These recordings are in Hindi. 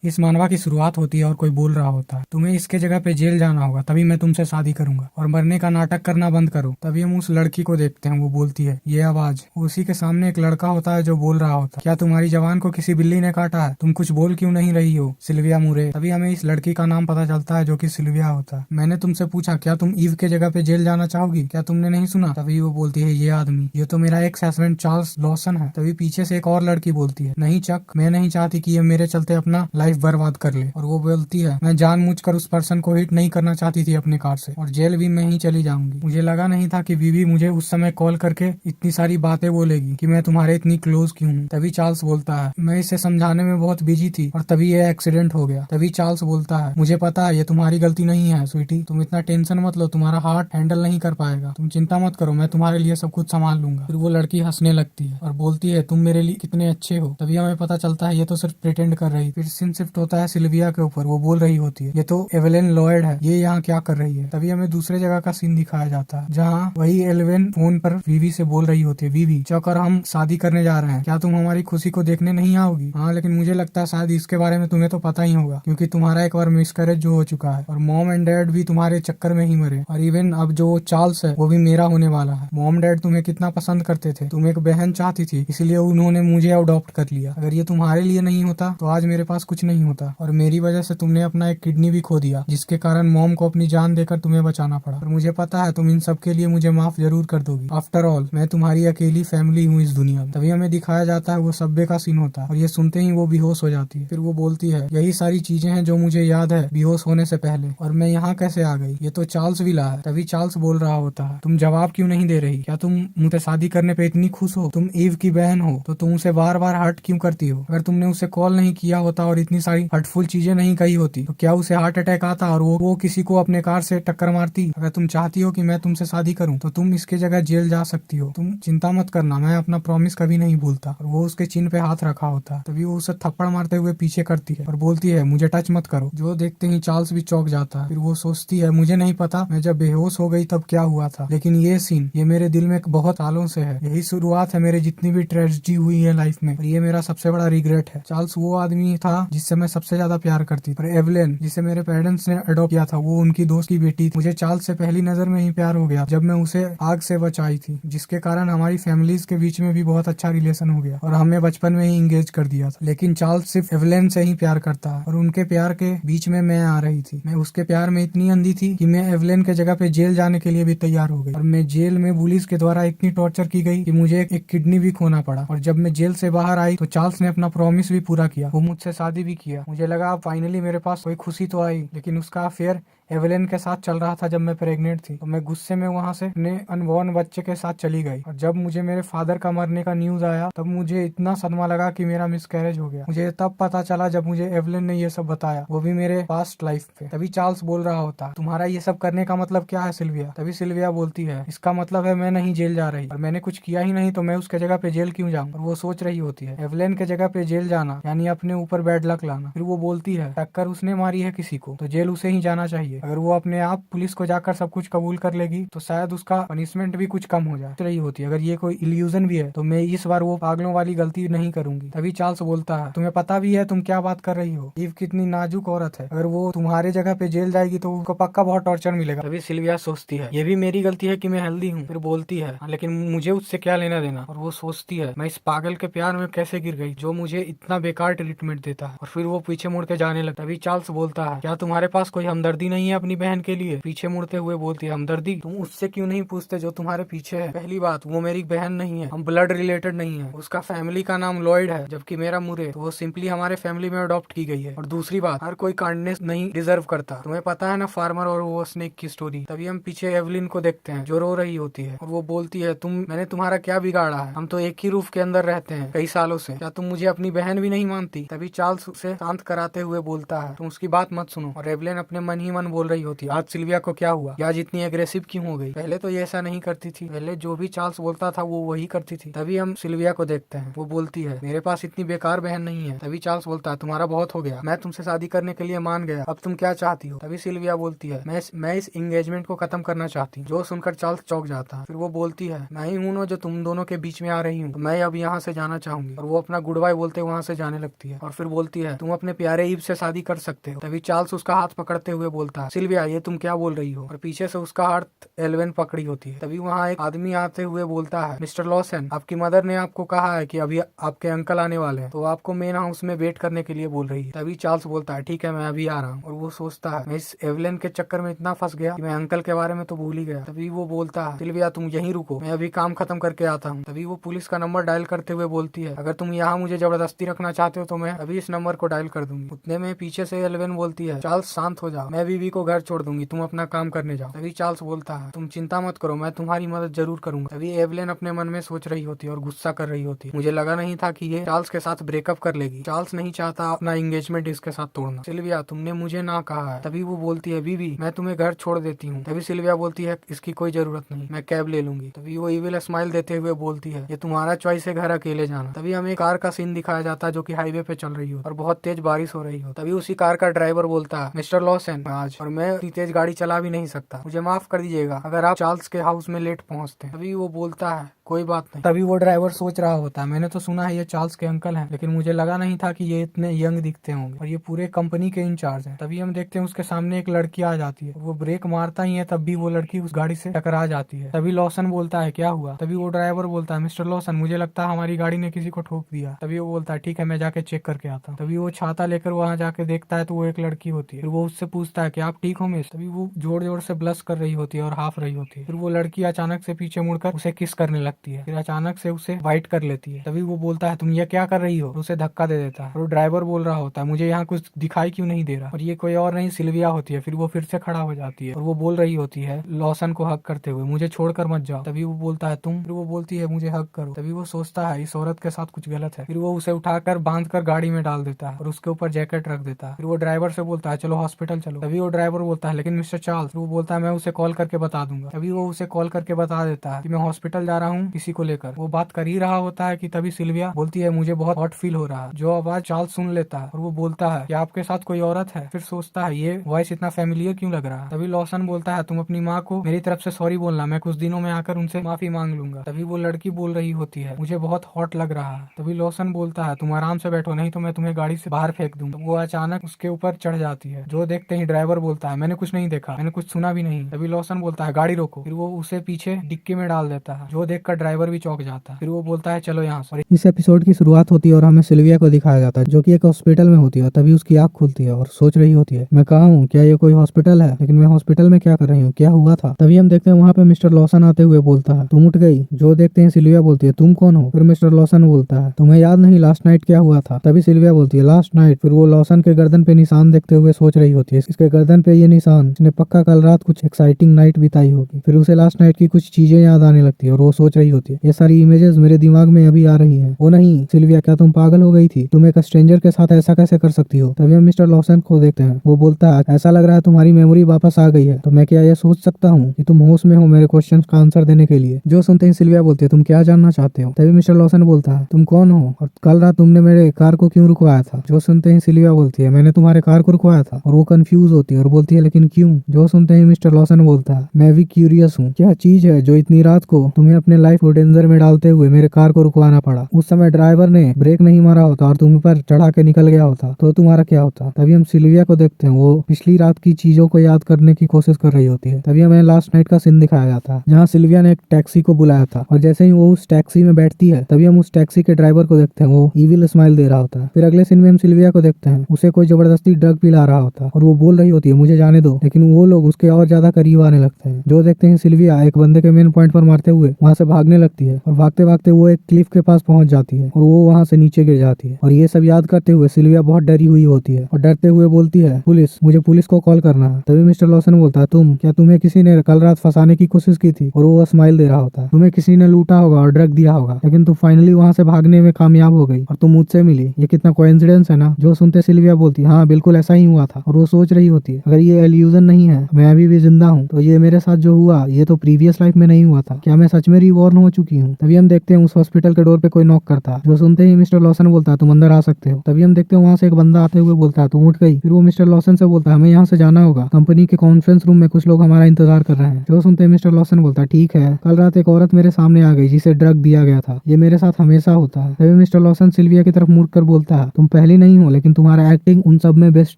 इस मानवा की शुरुआत होती है और कोई बोल रहा होता है, तुम्हें इसके जगह पे जेल जाना होगा, तभी मैं तुमसे शादी करूंगा और मरने का नाटक करना बंद करो। तभी हम उस लड़की को देखते हैं, वो बोलती है ये आवाज। उसी के सामने एक लड़का होता है जो बोल रहा होता है, क्या तुम्हारी जवान को किसी बिल्ली ने काटा है? तुम कुछ बोल क्यों नहीं रही हो? सिल्विया मुरे। तभी हमें इस लड़की का नाम पता चलता है जो कि सिल्विया होता है। मैंने तुमसे पूछा क्या तुम ईव के जगह पे जेल जाना चाहोगी? क्या तुमने नहीं सुना? तभी वो बोलती है ये आदमी, ये तो मेरा एक्स हस्बैंड चार्ल्स लॉसन है। तभी पीछे से एक और लड़की बोलती है नहीं चक, मैं नहीं चाहती कि ये मेरे चलते अपना लाइफ बर्बाद कर ले। और वो बोलती है मैं जानबूझकर उस पर्सन को हिट नहीं करना चाहती थी अपने कार से, और जेल भी मैं ही चली जाऊंगी। मुझे लगा नहीं था कि बीवी मुझे उस समय कॉल करके इतनी सारी बातें बोलेगी कि मैं तुम्हारे इतनी क्लोज क्यों हूँ। तभी चार्ल्स बोलता है मैं इसे समझाने में बहुत बिजी थी और तभी ये एक्सीडेंट हो गया। तभी चार्ल्स बोलता है मुझे पता है ये तुम्हारी गलती नहीं है स्वीटी, तुम इतना टेंशन मत लो, तुम्हारा हार्ट हैंडल नहीं कर पाएगा, तुम चिंता मत करो, मैं तुम्हारे लिए सब कुछ संभाल लूंगा। फिर वो लड़की हंसने लगती है और बोलती है तुम मेरे लिए कितने अच्छे हो। तभी हमें पता चलता है ये तो सिर्फ प्रिटेंड कर रही। फिर सीन शिफ्ट होता है सिल्विया के ऊपर, वो बोल रही होती है ये तो एवेलिन लॉयड है, ये यहाँ क्या कर रही है। तभी हमें दूसरे जगह का सीन दिखाया जाता है जहाँ वही एलेवन फोन पर वीवी से बोल रही होती है वीवी चौकर हम शादी करने जा रहे हैं, क्या तुम हमारी खुशी को देखने नहीं आओगी? हाँ लेकिन मुझे लगता है शायद इसके बारे में तुम्हें तो पता ही होगा क्योंकि तुम्हारा एक बार मिसकैरेज जो हो चुका है और मॉम एंड डैड भी तुम्हारे चक्कर में ही मरे, और इवन अब जो चार्ल्स है वो भी मेरा होने वाला है। मॉम डैड तुम्हें कितना पसंद करते थे, तुम एक बहन चाहती थी इसलिए उन्होंने मुझे अडॉप्ट कर लिया। अगर ये तुम्हारे लिए नहीं होता तो आज मेरे पास कुछ नहीं होता, और मेरी वजह से तुमने अपना एक किडनी भी खो दिया जिसके कारण मॉम को अपनी जान देकर तुम्हें बचाना पड़ा। और मुझे पता है तुम इन सब के लिए मुझे माफ जरूर कर दोगी, आफ्टर ऑल मैं तुम्हारी अकेली फैमिली हूँ इस दुनिया में। तभी हमें दिखाया जाता है वो सब्बे का सीन होता है और ये सुनते ही वो बेहोश हो जाती है। फिर वो बोलती है यही सारी चीजें हैं जो मुझे याद है बेहोश होने से पहले, और मैं यहाँ कैसे आ गई, ये तो चार्ल्स विला है। तभी चार्ल्स बोल रहा होता है तुम जवाब क्यों नहीं दे रही, क्या तुम मुझसे शादी करने पे इतनी खुश हो? तुम ईव की बहन हो तो तुम उसे बार बार हर्ट क्यों करती हो? अगर तुमने उसे कॉल नहीं किया होता और इतनी सारी हर्टफुल चीजें नहीं कही होती तो क्या उसे हार्ट अटैक आता और वो किसी को अपने कार से टक्कर मारती? अगर तुम चाहती हो कि मैं तुमसे शादी करूं तो तुम इसके जगह जेल जा सकती हो, तुम चिंता मत करना, मैं अपना प्रॉमिस कभी नहीं भूलता। और वो उसके चिन पे हाथ रखा होता है। तभी वो उसे थप्पड़ मारते हुए पीछे करती है और बोलती है मुझे टच मत करो। जो देखते ही चार्ल्स भी चौंक जाता है। फिर वो सोचती है मुझे नहीं पता मैं जब बेहोश हो गई तब क्या हुआ था, लेकिन ये सीन ये मेरे दिल में बहुत सालों से है, यही शुरुआत है मेरे जितनी भी ट्रेजेडी हुई है लाइफ में, और ये मेरा सबसे बड़ा रिग्रेट है। चार्ल्स वो आदमी था जिससे मैं सबसे ज्यादा प्यार करती थी, और एवलेन जिसे मेरे पेरेंट्स ने अडॉप्ट किया था वो उनकी दोस्त की बेटी थी। मुझे चार्ल्स से पहली नजर में ही प्यार हो गया जब मैं उसे आग से बचाई थी, जिसके कारण हमारी फैमिलीज के बीच में भी बहुत अच्छा रिलेशन हो गया और हमें बचपन में ही इंगेज कर दिया था। लेकिन चार्ल्स सिर्फ एवलेन से ही प्यार करता है और उनके प्यार के बीच में मैं आ रही थी। मैं उसके प्यार में इतनी अंधी थी कि मैं एवलेन के जगह पे जेल जाने के लिए भी तैयार हो गई, और मैं जेल में पुलिस के द्वारा इतनी टॉर्चर की गई कि मुझे एक किडनी भी खोना पड़ा। और जब मैं जेल से बाहर आई तो चार्ल्स ने अपना प्रॉमिस भी पूरा किया, वो मुझसे शादी भी किया। मुझे लगा अब फाइनली मेरे पास कोई खुशी तो आई, लेकिन उसका अफेयर एवेलिन के साथ चल रहा था जब मैं प्रेग्नेंट थी। तो मैं गुस्से में वहाँ से अपने अनबॉर्न बच्चे के साथ चली गई, और जब मुझे मेरे फादर का मरने का न्यूज आया तब मुझे इतना सदमा लगा कि मेरा मिसकैरेज हो गया। मुझे तब पता चला जब मुझे एवेलिन ने ये सब बताया, वो भी मेरे पास्ट लाइफ पे। तभी चार्ल्स बोल रहा होता तुम्हारा ये सब करने का मतलब क्या है सिल्विया? तभी सिल्विया बोलती है इसका मतलब है मैं नहीं जेल जा रही, और मैंने कुछ किया ही नहीं तो मैं उसके जगह पे जेल क्यों जाऊँ? और वो सोच रही होती है एवेलिन के जगह पे जेल जाना यानी अपने ऊपर बैड लक लाना। फिर वो बोलती है टक्कर उसने मारी है किसी को तो जेल उसे ही जाना चाहिए, अगर वो अपने आप पुलिस को जाकर सब कुछ कबूल कर लेगी तो शायद उसका पनिशमेंट भी कुछ कम हो जाए। रही होती है अगर ये कोई इल्यूजन भी है तो मैं इस बार वो पागलों वाली गलती नहीं करूंगी। तभी चार्ल्स बोलता है तुम्हें पता भी है तुम क्या बात कर रही हो, ईव कितनी नाजुक औरत है, अगर वो तुम्हारे जगह पे जेल जाएगी तो उसको पक्का बहुत टॉर्चर मिलेगा। तभी सिल्विया सोचती है ये भी मेरी गलती है कि मैं हेल्दी हूँ। फिर बोलती है लेकिन मुझे उससे क्या लेना देना, और वो सोचती है मैं इस पागल के प्यार में कैसे गिर गई जो मुझे इतना बेकार ट्रीटमेंट देता है, और फिर वो पीछे मुड़ के जाने लगता है। तभी चार्ल्स बोलता है क्या तुम्हारे पास कोई हमदर्दी नहीं है अपनी बहन के लिए? पीछे मुड़ते हुए बोलती है हमदर्दी? तुम उससे क्यों नहीं पूछते जो तुम्हारे पीछे है? पहली बात वो मेरी बहन नहीं है, हम ब्लड रिलेटेड नहीं है, उसका फैमिली का नाम लॉयड है जबकि मेरा मुरे, तो वो सिंपली हमारे फैमिली में अडॉप्ट की गई है। और दूसरी बात हर कोई काइंडनेस नहीं डिजर्व करता, तुम्हें पता है ना फार्मर और वो स्नेक की स्टोरी। तभी हम पीछे एवलिन को देखते हैं जो रो रही होती है और वो बोलती है मैंने तुम्हारा क्या बिगाड़ा है, हम तो एक ही रूफ के अंदर रहते हैं कई सालों से, क्या तुम मुझे अपनी बहन भी नहीं मानती? तभी चार्ल्स उसे शांत कराते हुए बोलता है तुम उसकी बात मत सुनो, और एवलिन अपने मन ही मन बोल रही होती है, आज सिल्विया को क्या हुआ, आज इतनी एग्रेसिव क्यों हो गई, पहले तो ये ऐसा नहीं करती थी, पहले जो भी चार्ल्स बोलता था वो वही करती थी। तभी हम सिल्विया को देखते हैं, वो बोलती है मेरे पास इतनी बेकार बहन नहीं है। तभी चार्ल्स बोलता है तुम्हारा बहुत हो गया, मैं तुमसे शादी करने के लिए मान गया, अब तुम क्या चाहती हो। तभी सिल्विया बोलती है मैं इस एंगेजमेंट को खत्म करना चाहती हूँ। जो सुनकर चार्ल्स चौंक जाता है। फिर वो बोलती है मैं ही हूँ ना जो तुम दोनों के बीच में आ रही हूँ, तो मैं अब यहाँ से जाना चाहूंगी। और वो अपना गुड बाय बोलते वहाँ से जाने लगती है। और फिर बोलती है तुम अपने प्यारे ईव से शादी कर सकते हो। तभी चार्ल्स उसका हाथ पकड़ते हुए बोलता है सिल्विया ये तुम क्या बोल रही हो। और पीछे से उसका हाथ एल्वेन पकड़ी होती है। तभी वहाँ एक आदमी आते हुए बोलता है मिस्टर लॉसन, आपकी मदर ने आपको कहा है कि अभी आपके अंकल आने वाले हैं, तो आपको मेन हाउस में वेट करने के लिए बोल रही है। तभी चार्ल्स बोलता है ठीक है मैं अभी आ रहा हूँ। और वो सोचता है मैं इस एवलेन के चक्कर में इतना फंस गया कि मैं अंकल के बारे में तो भूल ही गया। तभी वो बोलता है सिल्विया तुम यहीं रुको, मैं अभी काम खत्म करके आता हूँ। तभी वो पुलिस का नंबर डायल करते हुए बोलती है अगर तुम यहाँ मुझे जबरदस्ती रखना चाहते हो तो मैं अभी इस नंबर को डायल कर दूंगी। उतने में पीछे से एल्वेन बोलती है चार्ल्स शांत हो जाओ, मैं बीवी को घर छोड़ दूंगी, तुम अपना काम करने जाओ। तभी चार्ल्स बोलता है तुम चिंता मत करो, मैं तुम्हारी मदद जरूर करूंगा। तभी एवलेन अपने मन में सोच रही होती है और गुस्सा कर रही होती है, मुझे लगा नहीं था कि ये चार्ल्स के साथ ब्रेकअप कर लेगी। चार्ल्स नहीं चाहता अपना एंगेजमेंट इसके साथ तोड़ना। सिल्विया तुमने मुझे ना कहा है। तभी वो बोलती है बीवी मैं तुम्हें घर छोड़ देती हूँ। तभी सिल्विया बोलती है इसकी कोई जरूरत नहीं, मैं कैब ले लूंगी। तभी वो इविल स्माइल देते हुए बोलती है ये तुम्हारा चॉइस है घर अकेले जाना। तभी हमें कार का सीन दिखाया जाता है जो कि हाईवे पे चल रही हो और बहुत तेज बारिश हो रही हो। तभी उसी कार का ड्राइवर बोलता है मिस्टर लॉसन आज और मैं इतनी तेज गाड़ी चला भी नहीं सकता, मुझे माफ कर दीजिएगा अगर आप चार्ल्स के हाउस में लेट पहुंचते हैं। तभी वो बोलता है कोई बात नहीं। तभी वो ड्राइवर सोच रहा होता है मैंने तो सुना है ये चार्ल्स के अंकल हैं, लेकिन मुझे लगा नहीं था कि ये इतने यंग दिखते होंगे और ये पूरे कंपनी के इंचार्ज हैं। तभी हम देखते हैं उसके सामने एक लड़की आ जाती है, वो ब्रेक मारता ही है तब भी वो लड़की उस गाड़ी से टकरा जाती है। तभी लॉसन बोलता है क्या हुआ। तभी वो ड्राइवर बोलता है मिस्टर लॉसन मुझे लगता है हमारी गाड़ी ने किसी को ठोक दिया। तभी वो बोलता है ठीक है मैं जाके चेक करके आता हूँ। तभी वो छाता लेकर वहाँ जाके देखता है तो वो एक लड़की होती है। फिर वो उससे पूछता है कि आप ठीक हो मिस। तभी वो जोर जोर से ब्लश कर रही होती है और हाफ रही होती है। फिर वो लड़की अचानक से पीछे मुड़कर उसे किस करने लगती है, फिर अचानक से उसे वाइट कर लेती है। तभी वो बोलता है तुम ये क्या कर रही हो, उसे धक्का दे देता है। और ड्राइवर बोल रहा होता है मुझे यहाँ कुछ दिखाई क्यों नहीं दे रहा, और ये कोई और नहीं सिल्विया होती है। फिर वो फिर से खड़ा हो जाती है और वो बोल रही होती है लॉसन को हक करते हुए मुझे छोड़कर मत जाओ। तभी वो बोलता है तुम, फिर वो बोलती है मुझे हक करो। तभी वो सोचता है इस औरत के साथ कुछ गलत है। फिर वो उसे उठाकर बांध कर गाड़ी में डाल देता है और उसके ऊपर जैकेट रख देता है। फिर वो ड्राइवर से बोलता है चलो हॉस्पिटल चलो। तभी वो ड्राइवर बोलता है लेकिन मिस्टर चार्ल्स, वो बोलता है मैं उसे कॉल करके बता दूंगा। तभी वो उसे कॉल करके बता देता है कि मैं हॉस्पिटल जा रहा हूँ किसी को लेकर। वो बात कर ही रहा होता है कि तभी सिल्विया बोलती है मुझे बहुत हॉट फील हो रहा है, जो आवाज चार्ल्स सुन लेता है और वो बोलता है कि आपके साथ कोई औरत है। फिर सोचता है ये वॉइस इतना फैमिलियर क्यों लग रहा है। तभी लॉसन बोलता है तुम अपनी माँ को मेरी तरफ से सॉरी बोलना, मैं कुछ दिनों में आकर उनसे माफी मांग लूंगा। तभी वो लड़की बोल रही होती है मुझे बहुत हॉट लग रहा है। तभी लॉसन बोलता है तुम आराम से बैठो नहीं तो मैं तुम्हें गाड़ी से बाहर फेंक दूंगा। तो वो अचानक उसके ऊपर चढ़ जाती है, जो देखते ही ड्राइवर बोलता है मैंने कुछ नहीं देखा, मैंने कुछ सुना भी नहीं। तभी लॉसन बोलता है गाड़ी रोको। फिर वो उसे पीछे डिक्की में डाल देता है, जो देखकर ड्राइवर भी चौंक जाता है। फिर वो बोलता है चलो यहाँ से। इस एपिसोड की शुरुआत होती है और हमें सिल्विया को दिखाया जाता है जो कि एक हॉस्पिटल में होती है। तभी उसकी आंख खुलती है और सोच रही होती है मैं कहाँ हूँ, क्या ये कोई हॉस्पिटल है, लेकिन मैं हॉस्पिटल में क्या कर रही हूँ, क्या हुआ था। तभी हम देखते हैं वहाँ पे मिस्टर लॉसन आते हुए बोलता है तुम उठ गई। जो देखते हैं सिल्विया बोलती है तुम कौन हो। फिर मिस्टर लॉसन बोलता है तुम्हें याद नहीं लास्ट नाइट क्या हुआ था। तभी सिल्विया बोलती है लास्ट नाइट। फिर वो लॉसन के गर्दन पे निशान देखते हुए सोच रही होती है इसके गर्दन पे ये निशान, इसने पक्का कल रात कुछ एक्साइटिंग नाइट बिताई होगी। फिर उसे लास्ट नाइट की कुछ चीजें याद आने लगती है और वो सोच रही होती है ये सारी इमेजेस मेरे दिमाग में अभी आ रही है। वो नहीं सिल्विया क्या तुम पागल हो गई थी, तुम एक स्ट्रेंजर के साथ ऐसा कैसे कर सकती हो। तभी हम मिस्टर लॉसन को देखते हैं, वो बोलता है ऐसा लग रहा है तुम्हारी मेमोरी वापस आ गई है, तो मैं क्या ये सोच सकता हूँ कि तुम होश में हो मेरे क्वेश्चन का आंसर देने के लिए। जो सुनते ही सिल्विया बोलती है तुम क्या जानना चाहते हो। तभी मिस्टर लॉसन बोलता है तुम कौन हो और कल रात तुमने मेरे कार को क्यों रुकवाया था। जो सुनते ही सिल्विया बोलती है मैंने तुम्हारे कार को रुकवाया था, और वो कंफ्यूज होती है और बोलती है लेकिन क्यों। जो सुनते ही मिस्टर लॉसन बोलता है मैं भी क्यूरियस हूँ, क्या चीज है जो इतनी रात को तुम्हें अपने लाइफ को डेंजर में डालते हुए मेरे कार को रुकवाना पड़ा। उस समय ड्राइवर ने ब्रेक नहीं मारा होता और तुम पर चढ़ा के निकल गया होता तो तुम्हारा क्या होता। तभी हम सिल्विया को देखते हैं, वो पिछली रात की चीजों को याद करने की कोशिश कर रही होती है। तभी हमें लास्ट नाइट का सीन दिखाया जाता है जहाँ सिल्विया ने एक टैक्सी को बुलाया था, और जैसे ही वो उस टैक्सी में बैठती है तभी हम उस टैक्सी के ड्राइवर को देखते हैं, वो इविल स्माइल दे रहा होता है। फिर अगले सीन में हम सिल्विया को देखते हैं, उसे कोई जबरदस्ती ड्रग पिला रहा होता है और वो बोल रही होती है मुझे जाने दो, लेकिन वो लोग उसके और ज्यादा करीब आने लगते हैं। जो देखते हैं सिल्विया एक बंदे के मेन पॉइंट पर मारते हुए वहां से भाग भागने लगती है और भागते भागते वो एक क्लिफ के पास पहुंच जाती है और वो वहां से नीचे गिर जाती है। और ये सब याद करते हुए सिल्विया बहुत डरी हुई होती है और डरते हुए बोलती है, पुलिस, मुझे पुलिस को कॉल करना है। तभी मिस्टर लॉसन बोलता है, तुम्हें किसी ने कल रात फंसाने की कोशिश की थी? और वो स्माइल दे रहा होता है। तुम्हें किसी ने लूटा होगा और ड्रग दिया होगा, लेकिन तुम फाइनली वहां से भागने में कामयाब हो गई और तुम मुझसे मिली। ये कितना कोइंसिडेंस है ना। जो सुनते सिल्विया बोलती है, हाँ बिल्कुल ऐसा ही हुआ था। और वो सोच रही होती है, अगर ये इल्यूजन नहीं है, मैं अभी भी जिंदा हूँ, तो ये मेरे साथ जो हुआ ये तो प्रीवियस लाइफ में नहीं हुआ था। क्या मैं सच में रिबॉर्न हो चुकी हूँ? तभी हम देखते हैं उस हॉस्पिटल के डोर पे कोई नॉक करता है। जो सुनते ही मिस्टर लॉसन बोलता है, तुम अंदर आ सकते हो। तभी हम देखते हैं वहां से एक बंदा आते हुए बोलता है, तुम उठ गई? फिर वो मिस्टर लॉसन से बोलता है, हमें यहाँ से जाना होगा, कंपनी के कॉन्फ्रेंस रूम में कुछ लोग हमारा इंतजार कर रहे हैं। जो सुनते ही मिस्टर लॉसन बोलता है, ठीक है, कल रात एक औरत मेरे सामने आ गई जिसे ड्रग दिया गया था, ये मेरे साथ हमेशा होता है। तभी मिस्टर लॉसन सिल्विया की तरफ मुड़कर बोलता है, तुम पहली नहीं हो, लेकिन तुम्हारा एक्टिंग उन सब में बेस्ट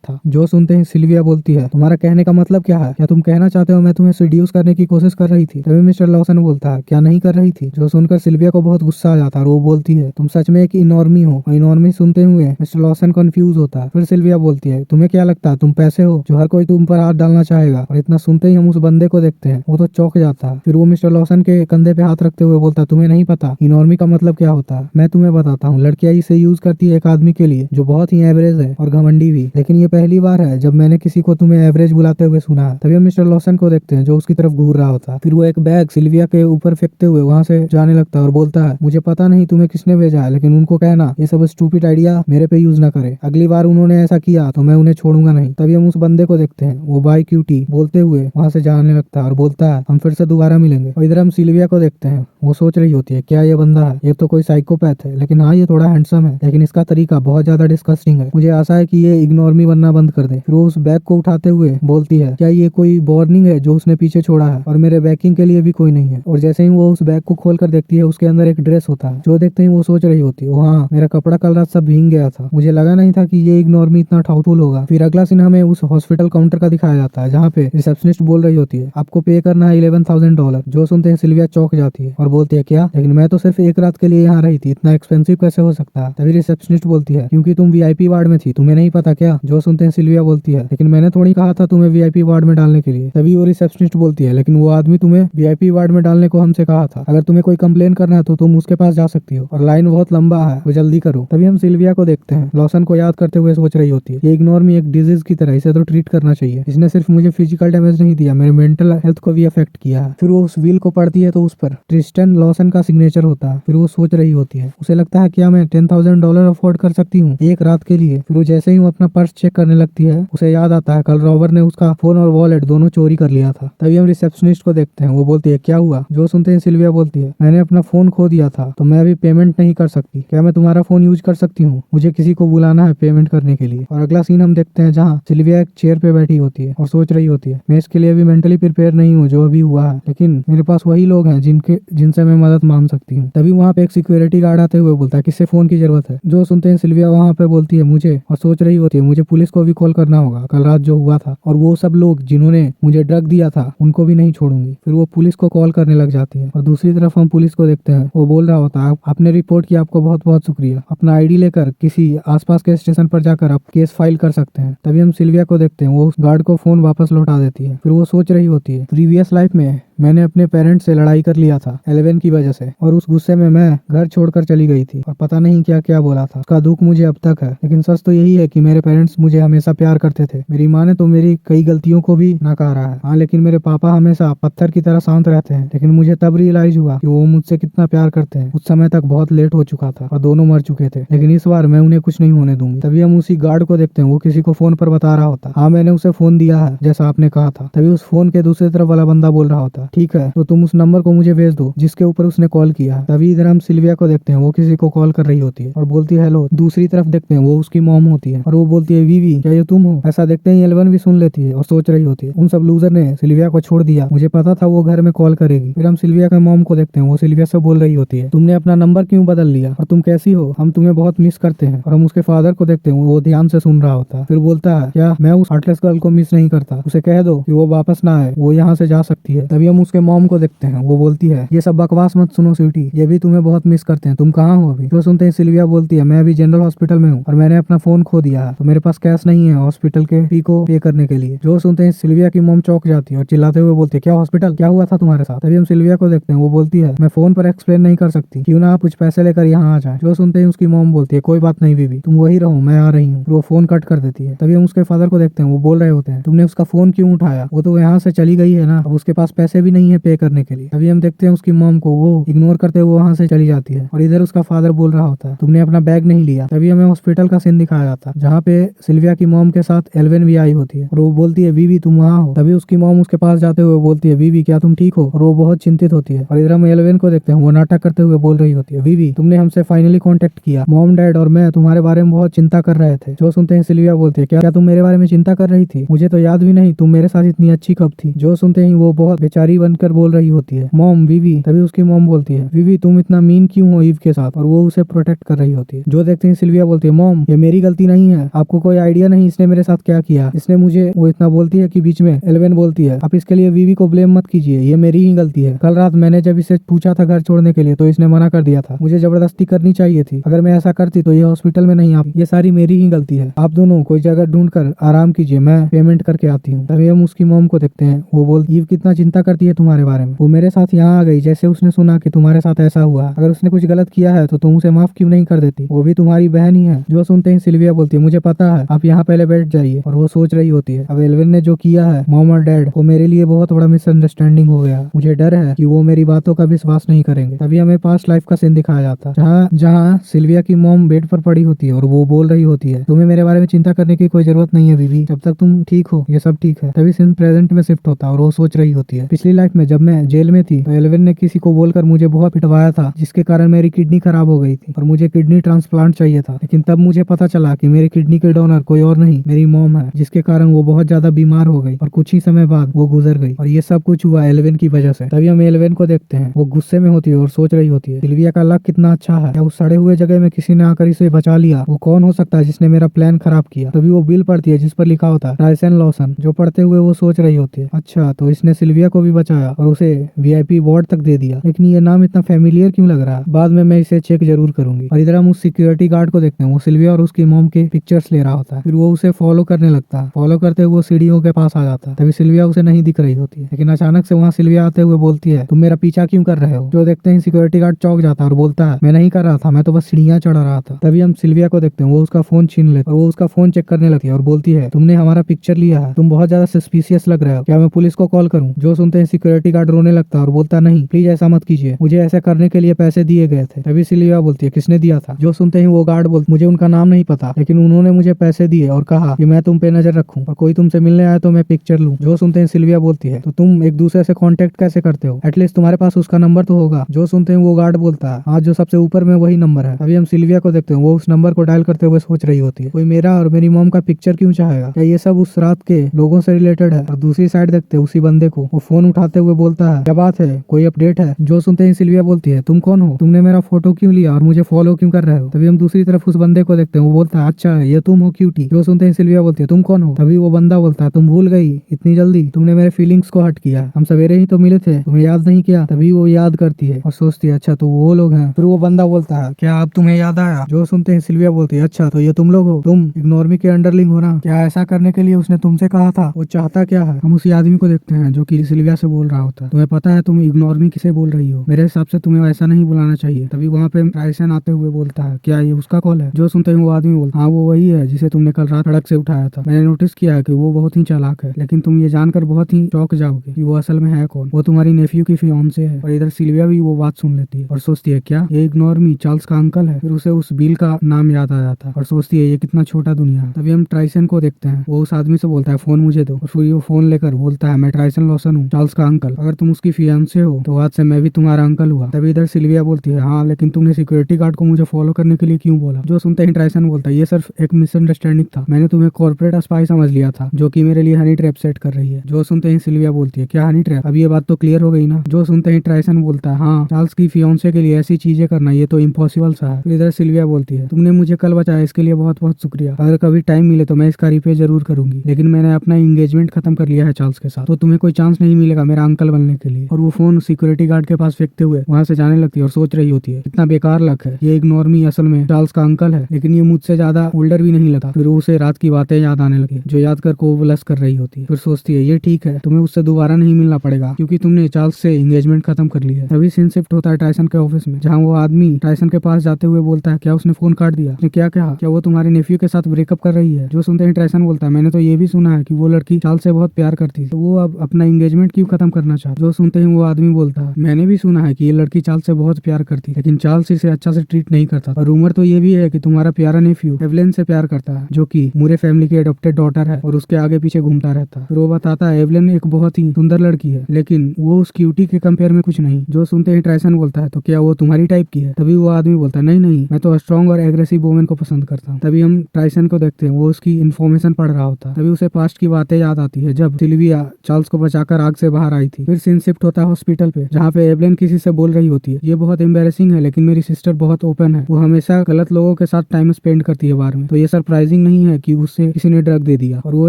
था। जो सुनते ही सिल्विया बोलती है, तुम्हारा कहने का मतलब क्या है? क्या तुम कहना चाहते हो मैं तुम्हें सीड्यूस करने की कोशिश कर रही थी? तभी मिस्टर लॉसन बोलता है, क्या नहीं कर रही थी? जो सुनकर सिल्विया को बहुत गुस्सा आ जाता है और वो बोलती है, तुम सच में एक इनॉर्मी हो। और इनॉर्मी सुनते हुए मिस्टर लॉसन कंफ्यूज होता है। फिर सिल्विया बोलती है, तुम्हें क्या लगता है तुम पैसे हो जो हर कोई तुम पर हाथ डालना चाहेगा? और इतना सुनते ही हम उस बंदे को देखते हैं, वो तो चौंक जाता है। फिर वो मिस्टर लॉसन के कंधे पे हाथ रखते हुए बोलता है, तुम्हें नहीं पता इनॉर्मी का मतलब क्या होता है? मैं तुम्हें बताता हूँ। लड़कियां इसे यूज करती है एक आदमी के लिए जो बहुत ही एवरेज है और घमंडी भी, लेकिन ये पहली बार है जब मैंने किसी को तुम्हें एवरेज बुलाते हुए सुना है। तभी हम मिस्टर लॉसन को देखते हैं जो उसकी तरफ घूर रहा होता है। फिर वो एक बैग सिल्विया के ऊपर फेंकते हुए वहां से जाने लगता है और बोलता है, मुझे पता नहीं तुम्हें किसने भेजा है, लेकिन उनको कहना ये सब स्टूपिड आइडिया मेरे पे यूज ना करे। अगली बार उन्होंने ऐसा किया तो मैं उन्हें छोड़ूंगा नहीं। तभी हम उस बंदे को देखते हैं, वो बाय क्यूटी बोलते हुए वहां से जाने लगता है और बोलता है, हम फिर से दोबारा मिलेंगे। और इधर हम सिल्विया को देखते हैं, वो सोच रही होती है, क्या ये बंदा है? ये तो कोई साइकोपैथ है, लेकिन हाँ ये थोड़ा हैंडसम है, लेकिन इसका तरीका बहुत ज्यादा डिस्कस्टिंग है। मुझे आशा है कि ये इग्नोर मी बनना बंद कर दे। फिर वो उस बैग को उठाते हुए बोलती है, क्या ये कोई वार्निंग है जो उसने पीछे छोड़ा है? और मेरे बैकिंग के लिए भी कोई नहीं है। और जैसे ही वो उस बैग को खोल कर देखती है, उसके अंदर एक ड्रेस होता है। जो देखते ही वो सोच रही होती है, हाँ मेरा कपड़ा कल रात सब भीग गया था, मुझे लगा नहीं था कि ये इग्नोर मी इतना ठाउटफुल होगा। फिर अगला सीन हमें उस हॉस्पिटल काउंटर का दिखाया जाता है जहाँ पे रिसेप्शनिस्ट बोल रही होती है, आपको पे करना है $11,000। जो सुनते हैं सिल्विया चौंक जाती है और बोलती है, क्या? लेकिन मैं तो सिर्फ एक रात के लिए यहाँ रही थी, इतना एक्सपेंसिव कैसे हो सकता है? तभी रिसेप्शनिस्ट बोलती है, क्योंकि तुम वीआईपी वार्ड में थी, तुम्हें नहीं पता क्या? जो सुनते हैं सिल्विया बोलती है, लेकिन मैंने थोड़ी कहा था तुम्हें वीआईपी वार्ड में डालने के लिए। तभी वो रिसेप्शनिस्ट बोलती है, लेकिन वो आदमी तुम्हें वीआईपी वार्ड में डालने को हमसे कहा था। अगर तुम्हें कोई कंप्लेन करना है तो तुम उसके पास जा सकती हो, और लाइन बहुत लंबा है तो जल्दी करो। तभी हम सिल्विया को देखते हैं, लॉसन को याद करते हुए सोच रही होती है, ये इग्नोर मी एक डिजीज की तरह, इसे तो ट्रीट करना चाहिए। इसने सिर्फ मुझे फिजिकल डैमेज नहीं दिया, मेरे मेंटल हेल्थ को भी अफेक्ट किया है। फिर वो उस व्हील को पढ़ती है तो उस पर ट्रिस्टन लॉसन का सिग्नेचर होता है। फिर वो सोच रही होती है, उसे लगता है, क्या मैं $10,000 अफोर्ड कर सकती हूँ एक रात के लिए? फिर वो जैसे ही वो अपना पर्स चेक करने लगती है, उसे याद आता है कल रॉबर ने उसका फोन और वॉलेट दोनों चोरी कर लिया था। तभी हम रिसेप्शनिस्ट को देखते हैं, वो बोलती है, क्या हुआ? जो सुनते हैं सिल्विया बोलती है, मैंने अपना फोन खो दिया था तो मैं अभी पेमेंट नहीं कर सकती, क्या मैं तुम्हारा फोन यूज कर सकती हूँ? मुझे किसी को बुलाना है पेमेंट करने के लिए। और अगला सीन हम देखते हैं जहाँ सिल्विया एक चेयर पे बैठी होती है और सोच रही होती है, मैं इसके लिए अभी मेंटली प्रिपेयर नहीं हूँ जो अभी हुआ है, लेकिन मेरे पास वही लोग हैं जिनसे मैं मदद मांग सकती हूँ। तभी वहाँ पे एक सिक्योरिटी गार्ड आते हुए बोलता है, किससे फोन की जरूरत है? जो सुनते हैं सिल्विया वहाँ पे बोलती है, मुझे। और सोच रही होती है, मुझे पुलिस को भी कॉल करना होगा कल रात जो हुआ था, और वो सब लोग जिन्होंने मुझे ड्रग दिया था उनको भी नहीं छोड़ूंगी। फिर वो पुलिस को कॉल करने लग जाती है और दूसरी तरफ हम पुलिस को देखते हैं, वो बोल रहा होता है, आपने रिपोर्ट किया, आपको बहुत बहुत शुक्रिया, अपना आईडी लेकर किसी आसपास के स्टेशन पर जाकर आप केस फाइल कर सकते हैं। तभी हम सिल्विया को देखते हैं, वो उस गार्ड को फोन वापस लौटा देती है। फिर वो सोच रही होती है, प्रीवियस लाइफ में मैंने अपने पेरेंट्स से लड़ाई कर लिया था 11 की वजह से, और उस गुस्से में मैं घर छोड़कर चली गई थी और पता नहीं क्या क्या बोला था। उसका दुख मुझे अब तक है, लेकिन सच तो यही है कि मेरे पेरेंट्स मुझे हमेशा प्यार करते थे। मेरी माँ ने तो मेरी कई गलतियों को भी नकारा है, हाँ, लेकिन मेरे पापा हमेशा पत्थर की तरह शांत रहते हैं। लेकिन मुझे तब रियलाइज हुआ कि वो मुझसे कितना प्यार करते हैं। उस समय तक बहुत लेट हो चुका था और दोनों मर चुके थे, लेकिन इस बार मैं उन्हें कुछ नहीं होने दूंगी। तभी हम उसी गार्ड को देखते हैं, वो किसी को फोन पर बता रहा होता, हाँ मैंने उसे फोन दिया है जैसा आपने कहा था। तभी उस फोन के दूसरी तरफ वाला बंदा बोल रहा होता, ठीक है तो तुम उस नंबर को मुझे भेज दो जिसके ऊपर उसने कॉल किया है। तभी इधर हम सिल्विया को देखते हैं, वो किसी को कॉल कर रही होती है और बोलती है हेलो। दूसरी तरफ देखते हैं, वो उसकी मॉम होती है और वो बोलती है, वीवी क्या ये तुम हो? ऐसा देखते ही एल्वन भी सुन लेती है और सोच रही होती है, उन सब लूजर ने सिल्विया को छोड़ दिया, मुझे पता था वो घर में कॉल करेगी। फिर हम सिल्विया के मॉम को देखते हैं, वो सिल्विया से बोल रही होती है, तुमने अपना नंबर क्यों बदल लिया और तुम कैसी हो, हम तुम्हें बहुत मिस करते हैं। और हम उसके फादर को देखते हैं, वो ध्यान से सुन रहा होता है। फिर बोलता है, क्या मैं उस हार्टलेस गर्ल को मिस नहीं करता, उसे कह दो कि वो वापस ना आए, वो यहाँ से जा सकती है। तभी हम उसके मॉम को देखते हैं, वो बोलती है, ये सब बकवास मत सुनो स्वीटी, ये भी तुम्हें बहुत मिस करते हैं, तुम कहाँ हो अभी? जो सुनते हैं सिल्विया बोलती है, मैं अभी जनरल हॉस्पिटल में हूँ और मैंने अपना फोन खो दिया है, तो मेरे पास कैश नहीं है हॉस्पिटल के फी को पे करने के लिए। जो सुनते हैं सिल्विया की मॉम चौंक जाती है और चिल्लाते हुए बोलती है, क्या हॉस्पिटल, क्या हुआ था तुम्हारे साथ? तभी हम सिल्विया को देखते हैं, वो बोलती है मैं फोन पर एक्सप्लेन नहीं कर सकती, क्यों ना आप कुछ पैसे लेकर यहाँ आ जाए। जो सुनते ही उसकी मॉम बोलती है कोई बात नहीं बीबी, तुम वही रहो, मैं आ रही हूँ। वो फोन कट कर देती है। तभी हम उसके फादर को देखते हैं, वो बोल रहे होते हैं तुमने उसका फोन क्यों उठाया, वो तो यहाँ से चली गई है ना, अब उसके पास पैसे भी नहीं है पे करने के लिए। तभी हम देखते हैं उसकी मॉम को, वो इग्नोर करते हुए वहाँ से चली जाती है और इधर उसका फादर बोल रहा होता है तुमने अपना बैग नहीं लिया। तभी हमें हॉस्पिटल का सीन दिखाया जाता है जहाँ पे सिल्विया की मॉम के साथ एल्विन भी आई होती है और वो बोलती है बीबी तुम वहाँ हो। तभी उसकी मॉम उसके पास जाते हुए बोलती है बीबी क्या तुम ठीक हो, और वो बहुत चिंतित होती है। और इधर हम एल्विन को देखते हैं, वो नाटक करते हुए बोल रही होती है बीबी तुमने हमसे फाइनली कांटेक्ट किया, मॉम डैड और मैं तुम्हारे बारे में बहुत चिंता कर रहे थे। जो सुनते हैं सिल्विया बोलती है क्या तुम मेरे बारे में चिंता कर रही थी, मुझे तो याद भी नहीं तुम मेरे साथ इतनी अच्छी कब थी। जो सुनते ही वो बहुत बेचारी बनकर बोल रही होती है मॉम बीबी। तभी उसकी मॉम बोलती है बीबी तुम इतना मीन क्यों हो ईव के साथ, और वो उसे प्रोटेक्ट कर रही होती है। जो देखते हैं सिल्विया बोलती है मॉम ये मेरी गलती नहीं है, आपको कोई आइडिया नहीं इसने मेरे साथ क्या किया, इसने मुझे, वो इतना बोलती है कि बीच में एल्विन बोलती है आप इसके लिए बीवी को ब्लेम मत कीजिए, ये मेरी ही गलती है। कल रात मैंने जब इसे पूछा था घर छोड़ने के लिए तो इसने मना कर दिया था, मुझे जबरदस्ती करनी चाहिए थी, अगर मैं ऐसा करती तो ये हॉस्पिटल में नहीं आती, ये सारी मेरी ही गलती है। आप दोनों कोई जगह ढूंढ कर आराम कीजिए, मैं पेमेंट करके आती हूँ। तभी हम उसकी मॉम को देखते हैं, वो बोलती ईव कितना चिंता करती है तुम्हारे बारे में, वो मेरे साथ यहाँ आ गई जैसे उसने सुना कि तुम्हारे साथ ऐसा हुआ, अगर उसने कुछ गलत किया है तो तुम उसे माफ क्यों नहीं कर देती, वो भी तुम्हारी बहन ही है। जो सुनते ही सिल्विया बोलती है मुझे पता है, आप यहाँ पहले बैठ जाइए। और वो सोच रही होती है अब एल्विन ने जो किया है मॉम और डैड, वो मेरे लिए बहुत बड़ा मिसअंडरस्टैंडिंग हो गया, मुझे डर है कि वो मेरी बातों का विश्वास नहीं करेंगे। तभी हमें पास्ट लाइफ का सीन दिखाया जाता है जहाँ सिल्विया की मॉम बेड पर पड़ी होती है और वो बोल रही होती है तुम्हें मेरे बारे में चिंता करने की कोई जरूरत नहीं है बीबी, जब तक तुम ठीक हो ये सब ठीक है। तभी सीन प्रेजेंट में शिफ्ट होता है और वो सोच रही होती है पिछली लाइफ में जब मैं जेल में थी तो एल्विन ने किसी को बोलकर मुझे बहुत पिटवाया था जिसके कारण मेरी किडनी खराब हो गई थी और मुझे किडनी ट्रांसप्लांट चाहिए था, लेकिन तब मुझे पता चला कि मेरी किडनी के डोनर कोई और नहीं मेरी मॉम है, जिसके कारण वो बहुत ज्यादा बीमार हो गई और कुछ ही समय बाद वो गुजर गई और ये सब कुछ हुआ एल्विन की वजह से। तभी हम एल्विन को देखते हैं, वो गुस्से में होती है और सोच रही होती है सिल्विया का लक कितना अच्छा है, क्या उस सड़े हुए जगह में किसी ने आकर इसे बचा लिया, वो कौन हो सकता है जिसने मेरा प्लान खराब किया। तभी वो बिल पढ़ती है जिस पर लिखा होता है राइसन लॉसन। जो पढ़ते हुए वो सोच रही होती है अच्छा तो इसने सिल्विया को भी बचाया और उसे वीआईपी वार्ड तक दे दिया, लेकिन ये नाम इतना फेमिलियर क्यों लग रहा है, बाद में मैं इसे चेक जरूर करूंगी। और इधर हम उस सिक्योरिटी गार्ड को देखते हैं, वो सिल्विया और उसकी मॉम के पिक्चर्स ले रहा होता है, फिर वो उसे फॉलो करने लगता है, फॉलो करते हुए वो सीढ़ियों के पास आ जाता है। तभी सिल्विया उसे नहीं दिख रही होती है, लेकिन अचानक से वहाँ सिल्विया आते हुए बोलती है तुम मेरा पीछा क्यों कर रहे हो। जो देखते हैं सिक्योरिटी गार्ड चौंक जाता है और बोलता है मैं नहीं कर रहा था, मैं तो बस सीढ़ियाँ चढ़ रहा था। तभी हम सिल्विया को देखते हैं, वो उसका फोन छीन लेती है और वो उसका फोन चेक करने लगती है और बोलती है तुमने हमारा पिक्चर लिया है, तुम बहुत ज्यादा सस्पिशियस लग रहे हो, क्या मैं पुलिस को कॉल करूं। जो सुनते हैं सिक्योरिटी गार्ड रोने लगता है और बोलता नहीं प्लीज ऐसा मत कीजिए, मुझे ऐसा करने के लिए पैसे दिए गए थे। तभी सिल्विया बोलती है किसने दिया था। जो सुनते ही वो गार्ड बोलते मुझे उनका नाम नहीं पता, लेकिन उन्होंने मुझे पैसे दिए और कहा कि मैं तुम पे नजर रखूं और कोई तुमसे मिलने आया तो मैं पिक्चर लूं। जो सुनते हैं सिल्विया बोलती है तो तुम एक दूसरे से कांटेक्ट कैसे करते हो, एटलीस्ट तुम्हारे पास उसका नंबर तो होगा। जो सुनते हैं वो गार्ड बोलता है हाँ जो सबसे ऊपर में वही नंबर है। अभी हम सिल्विया को देखते हैं, वो उस नंबर को डायल करते हुए सोच रही होती है कोई मेरा और मेरी मॉम का पिक्चर क्यों चाहेगा, क्या ये सब उस रात के लोगों से रिलेटेड है। और दूसरी साइड देखते हैं उसी बंदे को, वो फोन उठाते हुए बोलता है क्या बात है, कोई अपडेट है। जो सुनते ही सिल्विया बोलती है तुम कौन हो, तुमने मेरा फोटो क्यों लिया और मुझे फॉलो क्यों कर रहे हो। तभी हम दूसरी तरफ उस बंदे को देखते हैं, वो बोलता है अच्छा ये तुम हो क्यूटी। जो सुनते ही सिल्विया बोलती है तुम कौन हो। तभी वो बंदा बोलता है तुम भूल गई इतनी जल्दी, तुमने मेरे फीलिंग्स को हट किया, हम सवेरे ही तो मिले थे, तुम्हें याद नहीं किया। तभी वो याद करती है और सोचती है अच्छा तो वो लोग हैं। फिर वो बंदा बोलता है क्या अब तुम्हें याद आया। जो सुनते हैं सिल्विया बोलती है अच्छा तो ये तुम लोग हो, तुम इग्नोर मी के अंडरलिंग हो ना, क्या ऐसा करने के लिए उसने तुमसे कहा था, वो चाहता क्या है। हम उसी आदमी को देखते हैं जो कि सिल्विया से बोल रहा होता है तुम्हें पता है तुम इग्नोर मी किसे बोल रही हो, मेरे हिसाब से तुम्हें ऐसा नहीं बुलाना चाहिए। तभी वहाँ पे रायसन आते हुए बोलता है क्या ये उसका कॉल है। जो सुनते ही वो आदमी बोलता हाँ वो वही है जिसे तुमने कल रात सड़क से उठाया था, मैंने नोटिस किया है कि वो बहुत ही चालाक है, लेकिन तुम ये जानकर बहुत ही चौंक जाओगे कि वो असल में है कौन, वो तुम्हारी नेफ्यू की फियांसे है। और इधर सिल्विया भी वो बात सुन लेती है और सोचती है क्या ये इग्नोर मी चार्ल्स का अंकल है। फिर उसे उस बिल का नाम याद आ जाता है और सोचती है ये कितना छोटा दुनिया है। तभी हम ट्राइसन को देखते हैं, वो उस आदमी से बोलता है फोन मुझे दो, और फिर वो फोन लेकर बोलता है मैं ट्राइसन लॉसन हूँ, चार्ल्स का अंकल, अगर तुम उसकी फियांसे हो तो आज से मैं भी तुम्हारा अंकल हुआ। तभी इधर सिल्विया बोलती है हाँ लेकिन तुमने सिक्योरिटी गार्ड को मुझे फॉलो करने के लिए क्यों बोला। जो सुनते ही ट्राइसन बोलता है ये सिर्फ एक मिसअंडरस्टैंडिंग था, मैंने तुम्हें कॉर्पोरेट स्पाई समझ लिया था जो कि मेरे लिए हनी ट्रैप सेट कर रही है। जो सुनते ही सिल्विया बोलती है क्या हनी ट्रैप, अब ये बात तो क्लियर हो गई ना। जो सुनते ही ट्राइसन बोलता है हाँ चार्ल्स की फियांसे के लिए ऐसी चीजें करना ये तो इम्पॉसिबल सा है। फिर इधर सिल्विया बोलती है तुमने मुझे कल बचाया इसके लिए बहुत बहुत शुक्रिया, अगर कभी टाइम मिले तो मैं इसका रिपे जरूर करूंगी, लेकिन मैंने अपना एंगेजमेंट खत्म कर लिया है चार्ल्स के साथ, तो तुम्हें कोई चांस नहीं मिलेगा मेरा अंकल बनने के लिए। और वो फोन सिक्योरिटी गार्ड के पास फेंकते हुए वहाँ से जाने लगती है और सोच रही होती है इतना बेकार लक है, ये इग्नोर मी असल में चार्ल्स का अंकल है, लेकिन ये मुझसे ज्यादा ओल्डर भी नहीं लगता। फिर उसे रात की बातें याद आने लगी जो याद कर को ब्लश कर रही होती है। फिर सोचती है ये ठीक है, तुम्हें उससे दोबारा नहीं मिलना पड़ेगा क्योंकि तुमने चार्ल्स से एंगेजमेंट खत्म कर ली है। तभी सीन शिफ्ट होता है टायसन के ऑफिस में, जहाँ वो आदमी टायसन के पास जाते हुए बोलता है, क्या उसने फोन काट दिया? उसने क्या कहा? क्या वो तुम्हारे नेफ्यू के साथ ब्रेकअप कर रही है? जो सुनते ही टायसन बोलता है, मैंने तो ये भी सुना है कि वो लड़की चार्ल्स से बहुत प्यार करती थी, तो वो अब अपना एंगेजमेंट क्यों खत्म करना चाहती? जो सुनते ही वो आदमी बोलता है, मैंने भी सुना है कि ये लड़की चार्ल्स से बहुत प्यार करती है, लेकिन चार्ल्स इसे अच्छा से ट्रीट नहीं करता। और रूमर तो ये भी है कि तुम्हारा प्यारा नेफ्यू एवलिन से प्यार करता है, जो कि मूरे फैमिली की एडॉप्टेड डॉटर है और उसके आगे पीछे घूमता रहता है। फिर वो बताता है एवलिन एक बहुत ही सुंदर लड़की है, लेकिन वो उस क्यूटी के कंपेयर में कुछ नहीं। जो सुनते ही टायसन बोलता है, तो क्या वो तुम्हारी टाइप की है? तभी वो आदमी बोलता है, नहीं नहीं, मैं तो स्ट्रॉन्ग और एग्रेसिव वुमेन को पसंद करता हूँ। तभी हम टायसन को देखते हैं, वो उसकी इन्फॉर्मेशन पढ़ रहा होता है। तभी उसे पास्ट की बातें याद आती है, जब सिल्विया चार्ल्स को बचाकर आग से बाहर आई थी। फिर सीन शिफ्ट होता है हॉस्पिटल पे, जहाँ पे एवलिन किसी से बोल रही होती है, ये बहुत एम्बेरसिंग है, लेकिन मेरी सिस्टर बहुत ओपन है, वो हमेशा गलत लोगों के साथ टाइम स्पेंड करती है बार में, तो ये सरप्राइजिंग नहीं है कि उससे किसी ने ड्रग दे दिया। और वो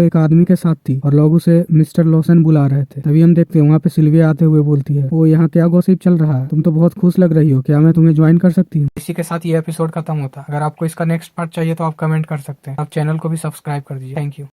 एक आदमी के साथ थी और लोग उसे मिस्टर लॉसन बुला रहे थे। तभी हम देखते हैं वहाँ पे सिल्विया आते हुए बोलती है, वो यहाँ क्या गॉसिप चल रहा है? तुम तो बहुत खुश लग रही हो, क्या मैं तुम्हें ज्वाइन कर सकती हूँ? इसी के साथ ये एपिसोड खत्म होता है। अगर आपको इसका नेक्स्ट पार्ट चाहिए तो आप कमेंट कर सकते हैं। आप चैनल को भी सब्सक्राइब कर दीजिए। Thank you.